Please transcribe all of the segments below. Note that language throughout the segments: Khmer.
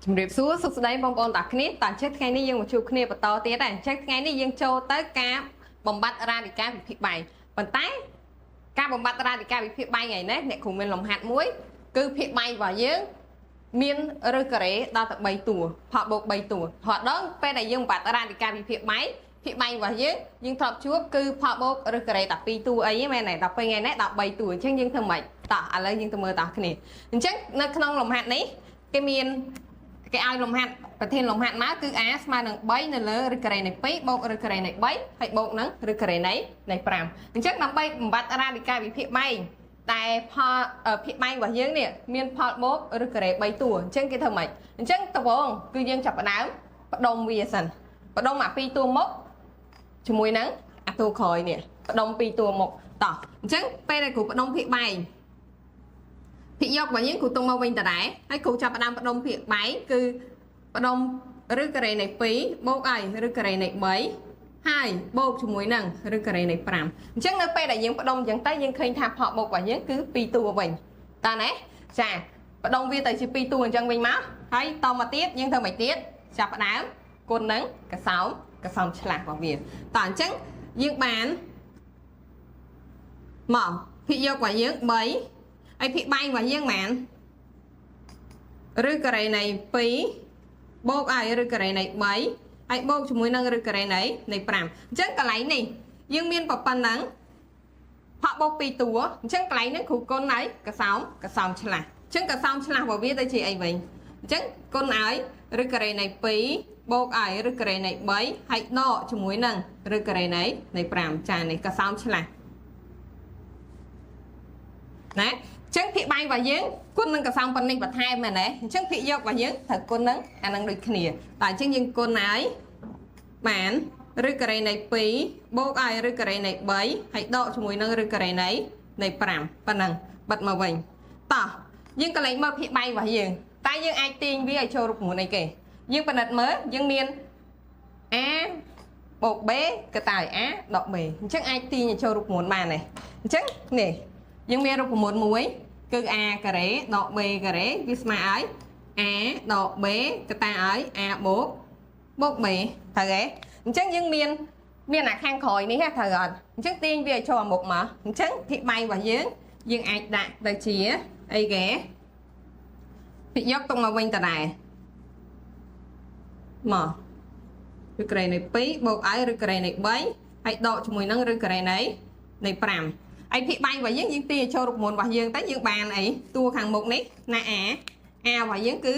ជំរាបសួរសុខស្ដីបងប្អូនតាគ្នាតើចេះថ្ងៃនេះយើងមកជួបគ្នាបន្តទៀតដែរចេះថ្ងៃនេះយើងចូលទៅការបំបត្តិរ៉ាឌីកាវិភាគបែកប៉ុន្តែការបំបត្តិរ៉ាឌីកាវិភាគបែកថ្ងៃនេះអ្នកគ្រូមានលំហាត់មួយគឺភាគបែករបស់យើងមានឬការ៉េដល់ទៅ3តួផកបូក3តួថតដល់ពេលដែលយើងបំបត្តិរ៉ាឌីកាវិភាគបែករបស់យើងធ្លាប់ជួបគឺផកបូកឬការ៉េតែ2តួអីមែនទេដល់ពេលថ្ងៃនេះដល់3តួអញ្ចឹងយើងធ្វើម៉េចតោះឥឡូវយើងទៅមើលតោះគ្នាអញ្ចឹងនៅក្នុងលំហាត់នេះគេមានគេឲ្យលំហាត់ប្រធានលំហាត់មកគឺ a ស្មើនឹង3នៅលើឬការ៉េនៃ2បូកឬការ៉េនៃ3ហើយបូកនឹងឬការ៉េនៃ5អញ្ចឹងដើម្បីបំបត្តិរ៉ាឌីកាវិភាគបែកតែផលភាគបែករបស់យើងនេះមានផលបូកឬការ៉េ3តួអញ្ចឹងគេធ្វើម៉េចអញ្ចឹងដំបូងគឺយើងចាប់ផ្ដើមបដុំវាសិនបដុំអា2តួមុខជាមួយនឹងអាតួក្រោយនេះបដុំ2តួមុខតោះអញ្ចឹងពេលដែលគ្រូបដុំភាគបែកភាគយករបស់យើងគ្រូទុំមកវិញតដែរហើយគ្រូចាប់ផ្ដើមបដុំភាគបែកគឺបដុំឬការ៉េនៃ2បូកឲ្យឬការ៉េនៃ3ហើយបូកជាមួយនឹងឬការ៉េនៃ5អញ្ចឹងនៅពេលដែលយើងបដុំអញ្ចឹងទៅយើងឃើញថាផលបូករបស់យើងគឺ2តួវិញតើណាចាបដុំវាទៅជា2តួអញ្ចឹងវិញមកហើយតមកទៀតយើងធ្វើមិនទៀតចាប់ផ្ដើមគុណនឹងកសោមឆ្លាស់របស់វាតើអញ្ចឹងយើងបានមកភាគយករបស់យើង3ហើយភាគបែករបស់យើងបានឬការ៉េនៃ2បូកឲ្យឬការ៉េនៃ3ហើយបូកជាមួយនឹងឬការ៉េនៃ5អញ្ចឹងកន្លែងនេះយើងមានប៉ុណ្ណឹងផកបូក2តួអញ្ចឹងកន្លែងនេះគ្រូគុណឲ្យកសោមឆ្លាស់អញ្ចឹងកសោមឆ្លាស់របស់វាទៅជាអីវិញអញ្ចឹងគុណឲ្យឬការ៉េនៃ2បូកឲ្យឬការ៉េនៃ3ហើយដកជាមួយនឹងឬការ៉េនៃ5ចានេះកសោមឆ្លាស់ណាអញ្ចឹងភាគបែករបស់យើងគុណនឹងកសោមប៉ុណ្ណេះបន្ថែមមែនទេអញ្ចឹងភាគយករបស់យើងត្រូវគុណនឹងអានឹងដូចគ្នាតែអញ្ចឹងយើងគុណឲ្យបានឬការ៉េនៃ2បូកឲ្យឬការ៉េនៃ3ហើយដកជាមួយនឹងឬការ៉េនៃ5ប៉ុណ្ណឹងបិទមកវិញតោះយើងក៏លេខមើលភាគបែករបស់យើងតែយើងអាចទាញវាឲ្យចូលរូបមន្តអីគេយើងពិនិត្យមើលយើងមាន a បូក b ក៏តែ a ដក b អញ្ចឹងអាចទាញឲ្យចូលរូបមន្តបានទេអញ្ចឹងនេះយើងមានរូបមន្តមួយគឺ a ការ៉េដក b ការ៉េវាស្មើឲ្យ a ដក b ក៏តែឲ្យ a បូក b ត្រូវទេអញ្ចឹងយើងមានអាខាងក្រោយនេះត្រូវអត់អញ្ចឹងទាញវាឲ្យចូលអាមុខមកអញ្ចឹងភាគបែករបស់យើងអាចដាក់ទៅជាអីគេភាគយកទុកមកវិញតដែរមកឬការ៉េនៃ2បូកឲ្យឬការ៉េនៃ3ហើយដកជាមួយនឹងឬការ៉េនៃ5ហើយភាគបែករបស់យើងទាញចូលរូបមន្តរបស់យើងទៅយើងបានអីតួខាងមុខនេះណា a របស់យើងគឺ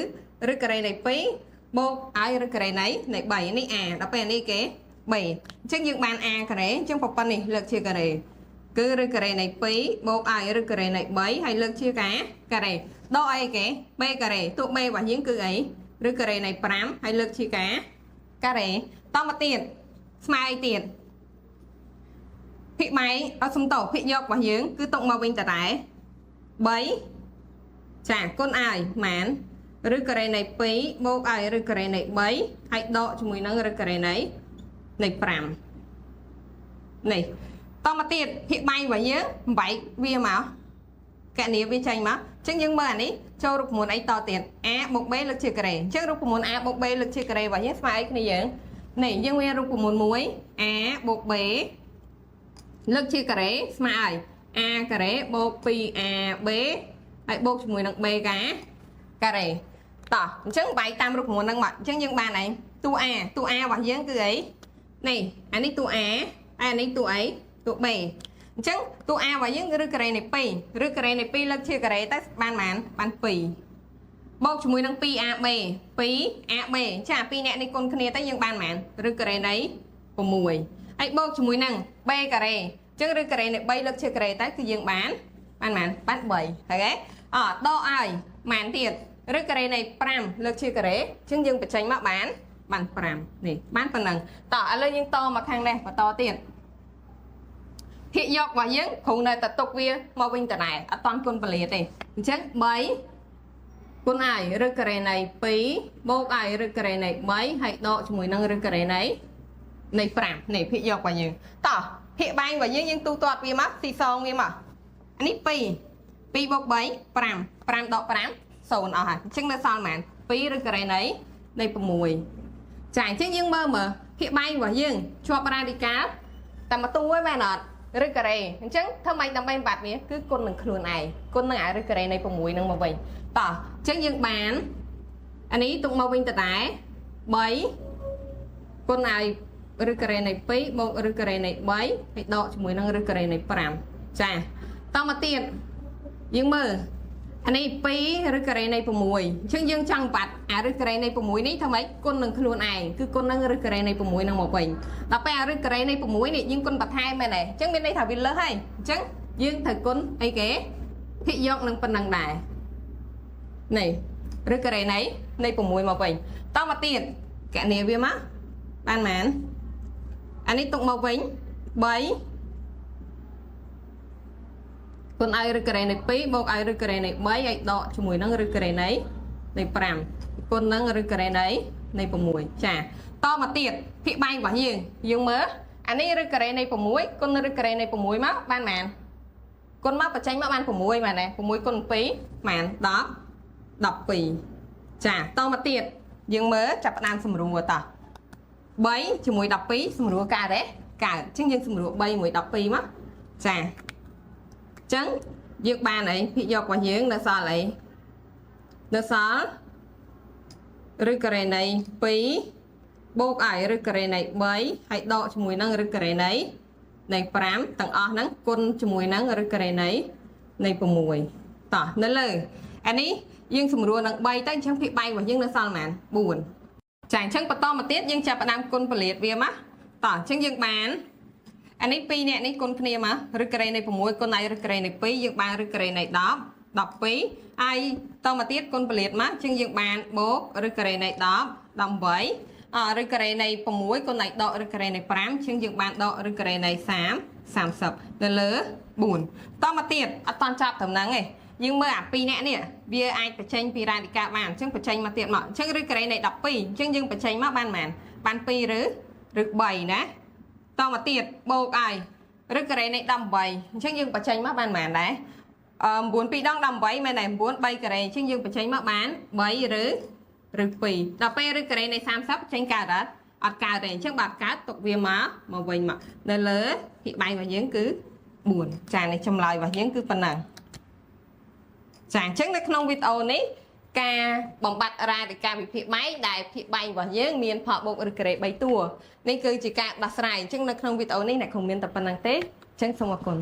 ឬការ៉េនៃ2បូកឲ្យឬការ៉េនៃ3នេះ a ដល់ពេលនេះគេ3អញ្ចឹងយើងបាន a ការ៉េអញ្ចឹងប៉ុណ្ណេះលើកជាការ៉េគឺឬការ៉េនៃ2បូកឲ្យឬការ៉េនៃ3ហើយលើកជាការ៉េដកអីគេ b ការ៉េតួ b របស់យើងគឺអីឬការ៉េនៃ5ហើយលើកជាការ៉េតមកទៀតស្មើអីទៀតភាគបែកអត់សំតោភាគយករបស់យើងគឺຕົកមកវិញតដែរ3ចាគុណឲ្យម៉ានឬការ៉េនៃ2បូកឲ្យឬការ៉េនៃ3ហើយដកជាមួយនឹងឬការ៉េនៃ5នេះតមកទៀតភាគបែករបស់យើងបែកវាមកកណនីវាចេញមកអញ្ចឹងយើងមើលអានេះចូលរូបមន្តអីតទៀត a បូក b លើកជាការ៉េអញ្ចឹងរូបមន្ត a បូក b លើកជាការ៉េរបស់យើងស្មើអីគ្នាយើងនេះយើងមានរូបមន្តមួយ a បូក b លើកជាការ៉េស្មើឲ្យ a ការ៉េបូក 2ab ហើយបូកជាមួយនឹង b ការ៉េតោះអញ្ចឹងបែកតាមរូបមន្តហ្នឹងមកអញ្ចឹងយើងបានអីតួ a របស់យើងគឺអីនេះអានេះតួ a ហើយអានេះតួអីតួ b អញ្ចឹងតួ a របស់យើងឬការ៉េនៃ2ឬការ៉េនៃ2លើកជាការ៉េទៅបាន2បូកជាមួយនឹង 2ab ចា2អ្នកនេះគុណគ្នាទៅយើងបានប៉ុន្មានឬការ៉េនៃ6ហើយបូកជាមួយនឹង b ការ៉េអញ្ចឹងឬការ៉េនៃ3លើកជាការ៉េទៅគឺយើងបាន3ហើយគេដកឲ្យប៉ុន្មានទៀតឬការ៉េនៃ5លើកជាការ៉េអញ្ចឹងយើងបញ្ចេញមកបាន5នេះបានប៉ុណ្ណឹងតោះឥឡូវយើងតមកខាងនេះបន្តទៀតភាគយករបស់យើងគ្រូនៅតែទុកវាមកវិញតដែរអត់តាន់គុណពលាទេអញ្ចឹង3គុណឲ្យឬការ៉េនៃ2បូកឲ្យឬការ៉េនៃ3ហើយដកជាមួយនឹងឬការ៉េនៃ5នេះភាគយករបស់យើងតោះភាគបែករបស់យើងទូទាត់វាមកស៊ីសងវាមកអានេះ2 2បូក3 5 5ដក5 0អស់ហើយអញ្ចឹងនៅសល់ប៉ុន្មាន 2 ឬការ៉េនៃ6ចាអញ្ចឹងយើងមើលភាគបែងរបស់យើងជាប់រ៉ាឌីកាល់តែមកតួឯងមែនអត់ឬការ៉េអញ្ចឹងធ្វើម៉េចដើម្បីបំបត្តិវាគឺគុណនឹងខ្លួនឯងគុណនឹងឬការ៉េនៃ6នឹងមកវិញតោះអញ្ចឹងយើងបានអានេះទុកមកវិញតតែ3គុណឲ្យឬការ៉េនៃ2បូកឬការ៉េនៃ3ហើយដកជាមួយនឹងឬការ៉េនៃ5ចាតមកទៀតយើងមើលអានេះ2ឬការ៉េនៃ6អញ្ចឹងយើងចង់បាត់អាឬការ៉េនៃ6នេះធ្វើម៉េចគុណនឹងខ្លួនឯងគឺគុណនឹងឬការ៉េនៃ6នឹងមកវិញដល់ពេលអាឬការ៉េនៃ6នេះយើងគុណបន្ថែមមែនទេអញ្ចឹងមានន័យថាវាលើសហើយអញ្ចឹងយើងត្រូវគុណអីគេភាគយកនឹងប៉ុណ្ណឹងដែរនេះឬការ៉េនៃ6មកវិញតមកទៀតកណនីវាមកបានមែនអានេះទុកមកវិញ3គុណឲ្យឬការ៉េនៃ2បូកឲ្យឬការ៉េនៃ3ឲ្យដកជាមួយនឹងឬការ៉េនៃ5គុណនឹងឬការ៉េនៃ6ចាតមកទៀតភាគបែងរបស់យើងមើលអានេះឬការ៉េនៃ6គុណឬការ៉េនៃ6មកបានមែនគុណមកបញ្ចេញមកបាន6មែនទេ6គុណ2បាន10 12ចាតមកទៀតយើងមើលចាប់ផ្ដើមសម្រួលតោះ3ជាមួយ12សម្រួលកើតទេកើតអញ្ចឹងយើងសម្រួល3មួយ12មកចាអញ្ចឹងយើងបានអីភាគយករបស់យើងនៅសល់អីនៅសល់ឬការ៉េនៃ2បូកឲ្យឬការ៉េនៃ3ហើយដកជាមួយនឹងឬការ៉េនៃ5ទាំងអស់ហ្នឹងគុណជាមួយនឹងឬការ៉េនៃ6តោះនៅលើអានេះយើងសម្រួលនឹង3ទៅអញ្ចឹងភាគបែងរបស់យើងនៅសល់ប៉ុន្មាន4ចាអញ្ចឹងបន្តមកទៀតយើងចាប់ផ្ដើមគុណពលិតវាមកតោះអញ្ចឹងយើងបានអានេះ2នាក់នេះគុណគ្នាមកឬការ៉េនៃ6គុណឲ្យឬការ៉េនៃ2យើងបានឬការ៉េនៃ10 12ហើយតមកទៀតគុណពលិតមកអញ្ចឹងយើងបានបូកឬការ៉េនៃ10 18ឬការ៉េនៃ6គុណឲ្យដកឬការ៉េនៃ5អញ្ចឹងយើងបានដកឬការ៉េនៃ30នៅលើ4តមកទៀតអត់តន់ចាប់ត្រឹមហ្នឹងទេយើងមើលអា2នាក់នេះវាអាចបញ្ចេញពីរ៉ាឌីកាល់បានអញ្ចឹងបញ្ចេញមកទៀតមកអញ្ចឹងឬការ៉េនៃ12អញ្ចឹងយើងបញ្ចេញមកបានប៉ុន្មានបាន2ឬ3ណាតមកទៀតបូកឲ្យឬការ៉េនៃ18អញ្ចឹងយើងបញ្ចេញមកបានប៉ុន្មានដែរ9 2ដង18មែនទេ9 3ការ៉េអញ្ចឹងយើងបញ្ចេញមកបាន3ឬ2ដល់ពេលឬការ៉េនៃ30ចេញកើតអត់កើតទេអញ្ចឹងបាត់កើតទុកវាមកវិញមកនៅលើភាគបែងរបស់យើងគឺ4ចានេះចម្លើយរបស់យើងគឺប៉ុណ្ណឹងចាអញ្ចឹងនៅក្នុងវីដេអូនេះការបំបត្តិរ៉ាឌីកាល់វិភាគបែងដែលភាគបែងរបស់យើងមានផលបូកឬការ៉េ3តួនេះគឺជាការដោះស្រាយអញ្ចឹងនៅក្នុងវីដេអូនេះអ្នកគ្រូមានតែប៉ុណ្្នឹងទេអញ្ចឹងសូមអរគុណ